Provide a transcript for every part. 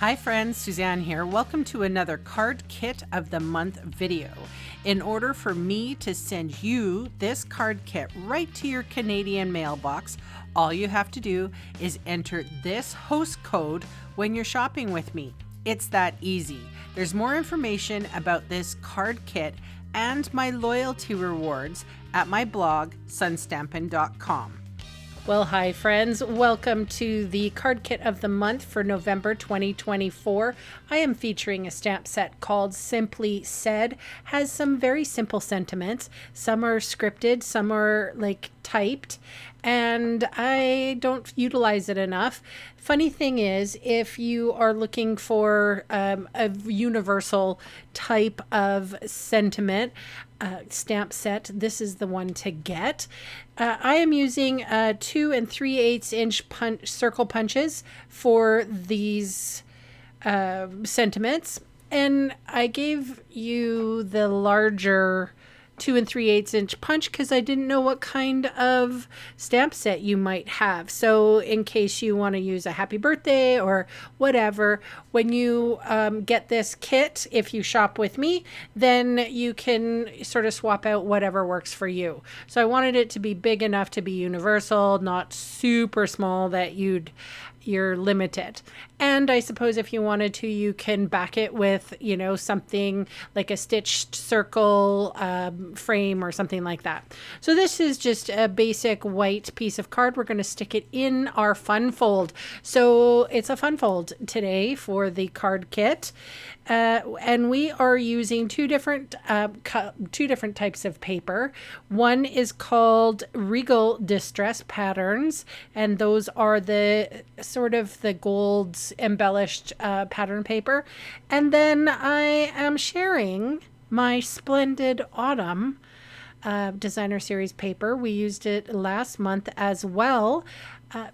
Hi friends, Suzanne here. Welcome to another Card Kit of the Month video. In order for me to send you this card kit right to your Canadian mailbox, all you have to do is enter this host code when you're shopping with me. It's that easy. There's more information about this card kit and my loyalty rewards at my blog, sunstampin.com. Well, hi friends. Welcome to the card kit of the month for November 2024. I am featuring a stamp set called Simply Said. Has some very simple sentiments. Some are scripted, some are like typed, and I don't utilize it enough. Funny thing is, if you are looking for a universal type of sentiment stamp set, this is the one to get. I am using 2 3/8 inch circle punches for these sentiments, and I gave you the larger 2 3/8 inch punch because I didn't know what kind of stamp set you might have. So in case you want to use a happy birthday or whatever, when you get this kit, if you shop with me, then you can sort of swap out whatever works for you. So I wanted it to be big enough to be universal, not super small that you're limited. And I suppose if you wanted to, you can back it with, something like a stitched circle frame or something like that. So this is just a basic white piece of card. We're going to stick it in our fun fold. So it's a fun fold today for the card kit. And we are using two different types of paper. One is called Regal Distress Patterns, and those are the sort of the gold embellished pattern paper. And then I am sharing my Splendid Autumn designer series paper. We used it last month as well.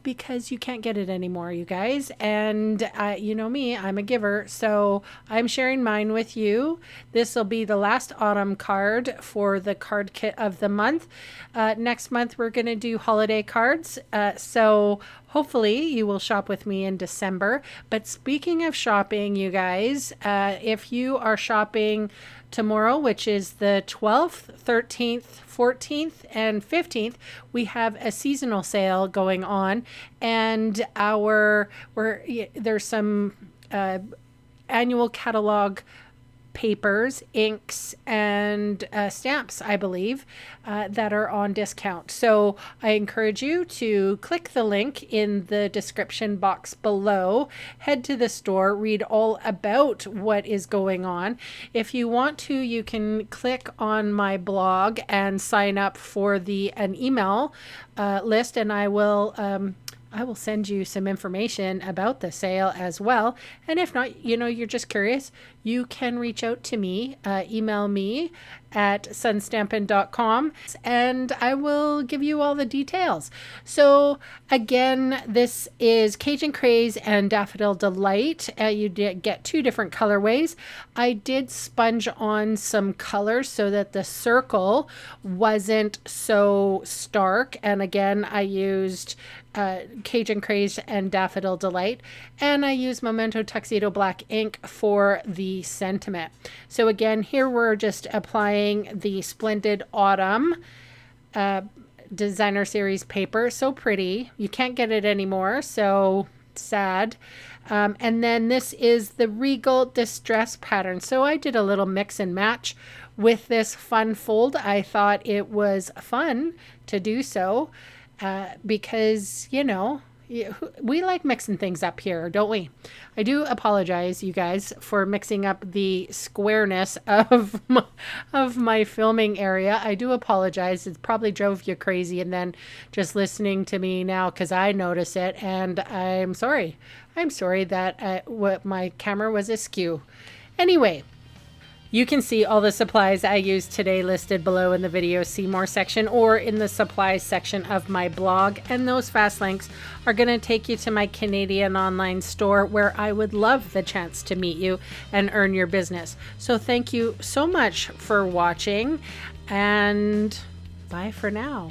Because you can't get it anymore, you guys. And you know me, I'm a giver, so I'm sharing mine with you. This will be the last autumn card for the card kit of the month. Next month, we're going to do holiday cards. So hopefully you will shop with me in December. But speaking of shopping, you guys, if you are shopping tomorrow, which is the 12th, 13th, 14th, and 15th, we have a seasonal sale going on, and there's some annual catalog papers, inks, and stamps, I believe, that are on discount. So I encourage you to click the link in the description box below, head to the store, read all about what is going on. If you want to, you can click on my blog and sign up for an email list, and I will send you some information about the sale as well. And if not, you're just curious, you can reach out to me, email me at sunstampin.com, and I will give you all the details. So again, this is Cajun Craze and Daffodil Delight. You did get 2 different colorways. I did sponge on some colors so that the circle wasn't so stark. And again, I used Cajun Craze and Daffodil Delight, and I use Memento Tuxedo Black ink for the sentiment. So again, here we're just applying the Splendid Autumn designer series paper. So pretty. You can't get it anymore, so sad. And then this is the Regal Distress Pattern. So I did a little mix and match with this fun fold. I thought it was fun to do so. Because, we like mixing things up here, don't we? I do apologize, you guys, for mixing up the squareness of my filming area. I do apologize. It probably drove you crazy, and then just listening to me now, because I notice it, and I'm sorry. I'm sorry that my camera was askew. Anyway, you can see all the supplies I used today listed below in the video See More section or in the supplies section of my blog. And those fast links are going to take you to my Canadian online store, where I would love the chance to meet you and earn your business. So thank you so much for watching, and bye for now.